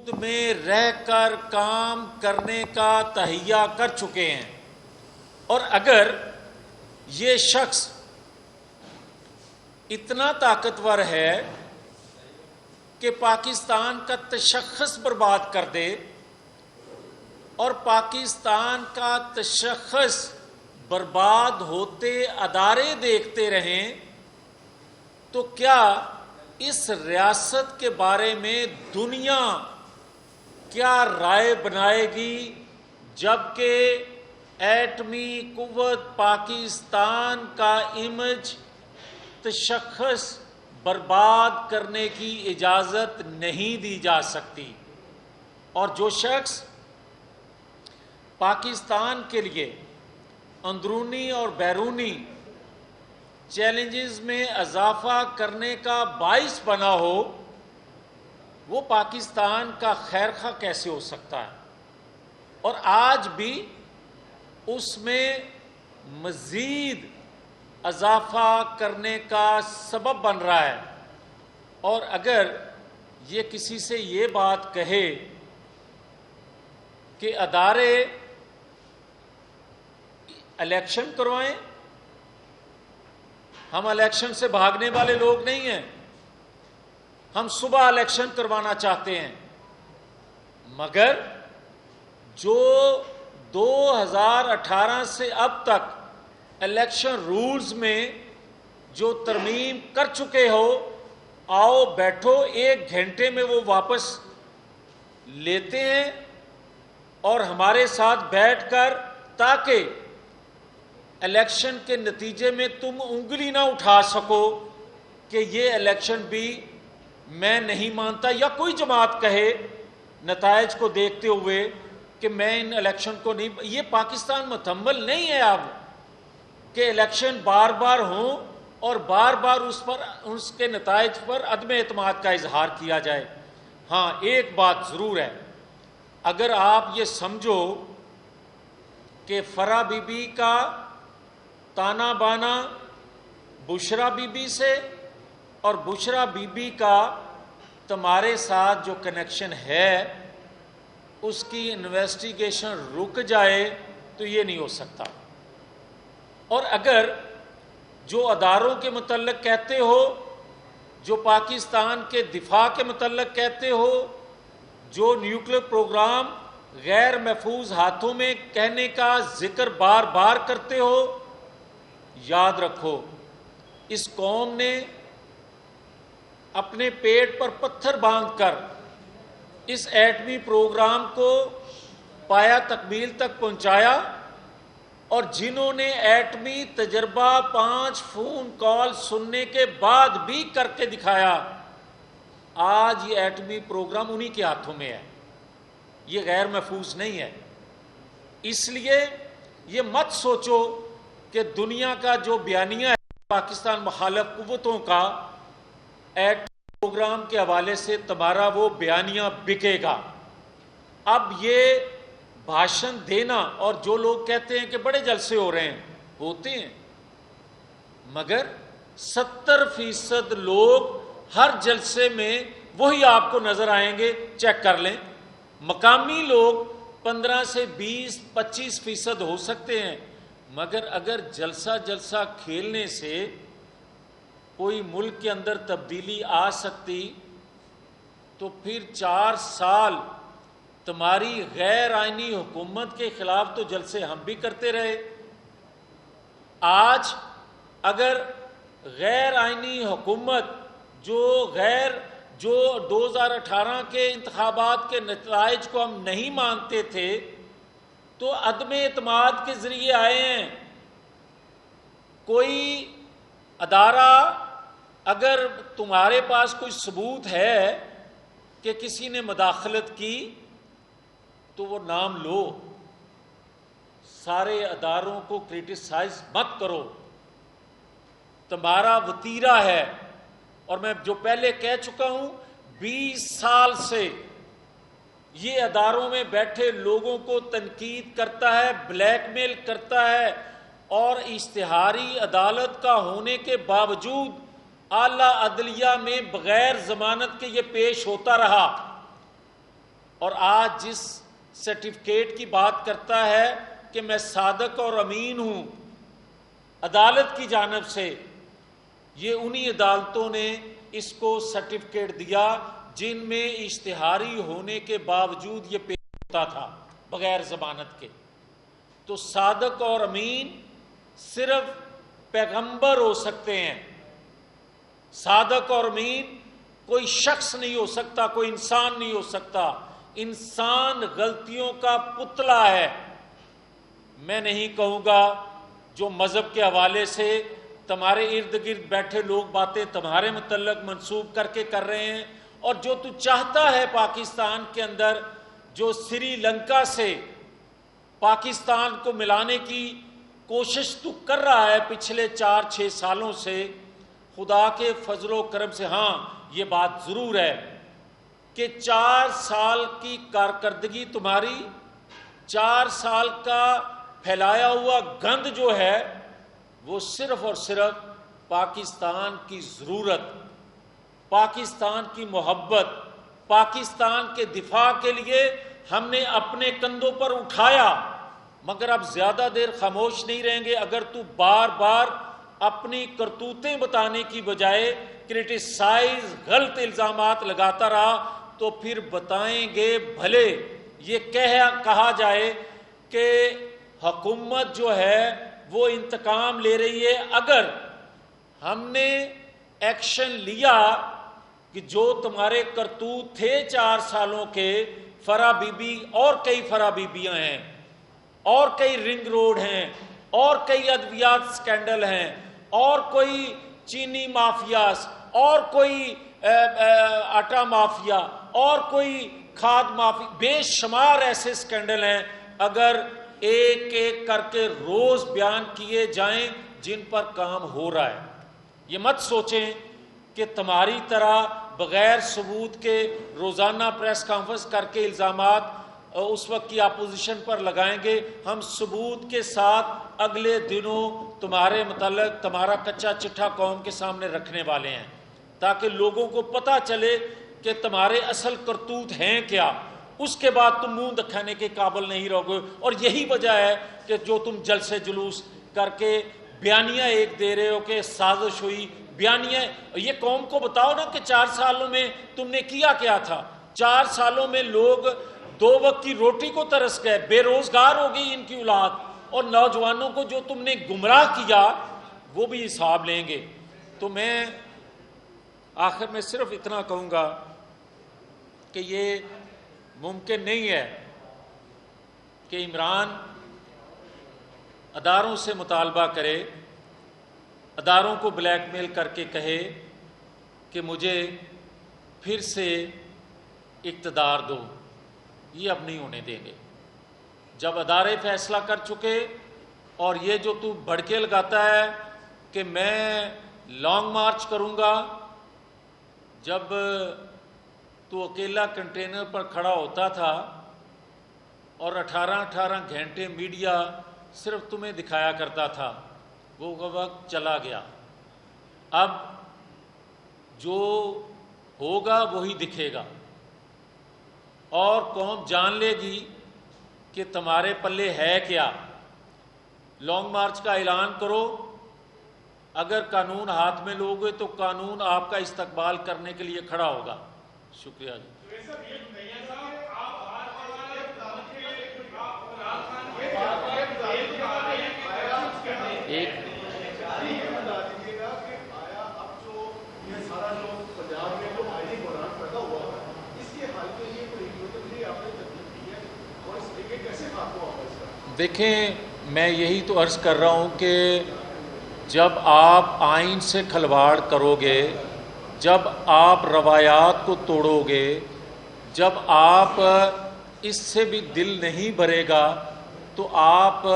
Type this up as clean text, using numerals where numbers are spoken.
وجود میں رہ کر کام کرنے کا تہیہ کر چکے ہیں، اور اگر یہ شخص اتنا طاقتور ہے کہ پاکستان کا تشخص برباد کر دے اور پاکستان کا تشخص برباد ہوتے ادارے دیکھتے رہیں، تو کیا اس ریاست کے بارے میں دنیا کیا رائے بنائے گی، جبکہ ایٹمی قوت پاکستان کا امیج تشخص برباد کرنے کی اجازت نہیں دی جا سکتی؟ اور جو شخص پاکستان کے لیے اندرونی اور بیرونی چیلنجز میں اضافہ کرنے کا باعث بنا ہو، وہ پاکستان کا خیر خواہ کیسے ہو سکتا ہے؟ اور آج بھی اس میں مزید اضافہ کرنے کا سبب بن رہا ہے۔ اور اگر یہ کسی سے یہ بات کہے کہ ادارے الیکشن کروائیں، ہم الیکشن سے بھاگنے والے لوگ نہیں ہیں، ہم صبح الیکشن کروانا چاہتے ہیں، مگر جو 2018 سے اب تک الیکشن رولز میں جو ترمیم کر چکے ہو، آؤ بیٹھو 1 گھنٹے میں وہ واپس لیتے ہیں اور ہمارے ساتھ بیٹھ کر، تاکہ الیکشن کے نتیجے میں تم انگلی نہ اٹھا سکو کہ یہ الیکشن بھی میں نہیں مانتا، یا کوئی جماعت کہے نتائج کو دیکھتے ہوئے کہ میں ان الیکشن کو نہیں۔ یہ پاکستان متحمل نہیں ہے اب کہ الیکشن بار بار ہوں اور بار بار اس کے نتائج پر عدم اعتماد کا اظہار کیا جائے۔ ہاں، ایک بات ضرور ہے، اگر آپ یہ سمجھو کہ فرح بی بی کا تانا بانا بشرا بی بی سے اور بشرا بی بی کا تمہارے ساتھ جو کنیکشن ہے اس کی انویسٹیگیشن رک جائے، تو یہ نہیں ہو سکتا۔ اور اگر جو اداروں کے متعلق کہتے ہو، جو پاکستان کے دفاع کے متعلق کہتے ہو، جو نیوکلیر پروگرام غیر محفوظ ہاتھوں میں کہنے کا ذکر بار بار کرتے ہو، یاد رکھو اس قوم نے اپنے پیٹ پر پتھر باندھ کر اس ایٹمی پروگرام کو پایا تکمیل تک پہنچایا، اور جنہوں نے ایٹمی تجربہ 5 فون کال سننے کے بعد بھی کر کے دکھایا، آج یہ ایٹمی پروگرام انہی کے ہاتھوں میں ہے، یہ غیر محفوظ نہیں ہے۔ اس لیے یہ مت سوچو کہ دنیا کا جو بیانیہ ہے پاکستان مخالف قوتوں کا ایٹمی پروگرام کے حوالے سے، تمہارا وہ بیانیہ بکے گا۔ اب یہ بھاشن دینا، اور جو لوگ کہتے ہیں کہ بڑے جلسے ہو رہے ہیں، ہوتے ہیں، مگر 70% لوگ ہر جلسے میں وہی آپ کو نظر آئیں گے، چیک کر لیں۔ مقامی لوگ 15 سے 20-25% ہو سکتے ہیں، مگر اگر جلسہ کھیلنے سے کوئی ملک کے اندر تبدیلی آ سکتی، تو پھر 4 سال تمہاری غیر آئینی حکومت کے خلاف تو جلسے ہم بھی کرتے رہے۔ آج اگر غیر آئینی حکومت جو 2018 کے انتخابات کے نتائج کو ہم نہیں مانتے تھے، تو عدم اعتماد کے ذریعے آئے ہیں۔ کوئی ادارہ، اگر تمہارے پاس کوئی ثبوت ہے کہ کسی نے مداخلت کی، تو وہ نام لو، سارے اداروں کو کرٹیسائز مت کرو۔ تمہارا وتیرہ ہے، اور میں جو پہلے کہہ چکا ہوں، 20 سال سے یہ اداروں میں بیٹھے لوگوں کو تنقید کرتا ہے، بلیک میل کرتا ہے، اور اشتہاری عدالت کا ہونے کے باوجود اعلیٰ عدلیہ میں بغیر ضمانت کے یہ پیش ہوتا رہا۔ اور آج جس سرٹیفکیٹ کی بات کرتا ہے کہ میں صادق اور امین ہوں عدالت کی جانب سے، یہ انہی عدالتوں نے اس کو سرٹیفکیٹ دیا جن میں اشتہاری ہونے کے باوجود یہ پیش ہوتا تھا بغیر ضمانت کے۔ تو صادق اور امین صرف پیغمبر ہو سکتے ہیں، صادق اور امین کوئی شخص نہیں ہو سکتا، کوئی انسان نہیں ہو سکتا۔ انسان غلطیوں کا پتلا ہے۔ میں نہیں کہوں گا جو مذہب کے حوالے سے تمہارے ارد گرد بیٹھے لوگ باتیں تمہارے متعلق منسوب کر کے کر رہے ہیں، اور جو تو چاہتا ہے پاکستان کے اندر، جو سری لنکا سے پاکستان کو ملانے کی کوشش تو کر رہا ہے پچھلے 4-6 سالوں سے، خدا کے فضل و کرم سے ہاں یہ بات ضرور ہے کہ 4 سال کی کارکردگی تمہاری، 4 سال کا پھیلایا ہوا گند جو ہے وہ صرف اور صرف پاکستان کی ضرورت، پاکستان کی محبت، پاکستان کے دفاع کے لیے ہم نے اپنے کندھوں پر اٹھایا۔ مگر اب زیادہ دیر خاموش نہیں رہیں گے۔ اگر تو بار بار اپنی کرتوتیں بتانے کی بجائے کرٹیسائز، غلط الزامات لگاتا رہا تو پھر بتائیں گے بھلے یہ کہا جائے کہ حکومت جو ہے وہ انتقام لے رہی ہے۔ اگر ہم نے ایکشن لیا کہ جو تمہارے کرتوت تھے 4 سالوں کے، فرا بی بی اور کئی فرا بیبیاں ہیں، اور کئی رنگ روڈ ہیں، اور کئی ادویات سکینڈل ہیں، اور کوئی چینی مافیاز، اور کوئی آٹا مافیا، اور کوئی کھاد مافیا، بے شمار ایسے سکینڈل ہیں۔ اگر ایک ایک کر کے روز بیان کیے جائیں جن پر کام ہو رہا ہے، یہ مت سوچیں کہ تمہاری طرح بغیر ثبوت کے روزانہ پریس کانفرنس کر کے الزامات اس وقت کی اپوزیشن پر لگائیں گے۔ ہم ثبوت کے ساتھ اگلے دنوں تمہارے متعلق تمہارا کچا چٹھا قوم کے سامنے رکھنے والے ہیں، تاکہ لوگوں کو پتہ چلے کہ تمہارے اصل کرتوت ہیں کیا۔ اس کے بعد تم منہ دکھانے کے قابل نہیں رہو گے۔ اور یہی وجہ ہے کہ جو تم جلسے جلوس کر کے بیانیہ ایک دے رہے ہو کہ سازش ہوئی، بیانیہ یہ قوم کو بتاؤ نا کہ 4 سالوں میں تم نے کیا کیا تھا۔ 4 سالوں میں لوگ 2 وقت کی روٹی کو ترس گئے، بے روزگار ہو گئی ان کی اولاد، اور نوجوانوں کو جو تم نے گمراہ کیا وہ بھی حساب لیں گے۔ تو میں آخر میں صرف اتنا کہوں گا کہ یہ ممکن نہیں ہے کہ عمران اداروں سے مطالبہ کرے، اداروں کو بلیک میل کر کے کہے کہ مجھے پھر سے اقتدار دو۔ یہ اب نہیں ہونے دیں گے۔ جب ادارے فیصلہ کر چکے، اور یہ جو تو بھڑکے لگاتا ہے کہ میں لانگ مارچ کروں گا، جب تو اکیلا کنٹینر پر کھڑا ہوتا تھا اور 18 گھنٹے میڈیا صرف تمہیں دکھایا کرتا تھا، وہ وقت چلا گیا۔ اب جو ہوگا وہی دکھے گا، اور قوم جان لے گی کہ تمہارے پلے ہے کیا۔ لانگ مارچ کا اعلان کرو، اگر قانون ہاتھ میں لوگے تو قانون آپ کا استقبال کرنے کے لیے کھڑا ہوگا۔ شکریہ جی۔ دیکھیں، میں یہی تو عرض کر رہا ہوں کہ جب آپ آئین سے کھلواڑ کرو گے، جب آپ روایات کو توڑو گے، جب آپ اس سے بھی دل نہیں بھرے گا، تو آپ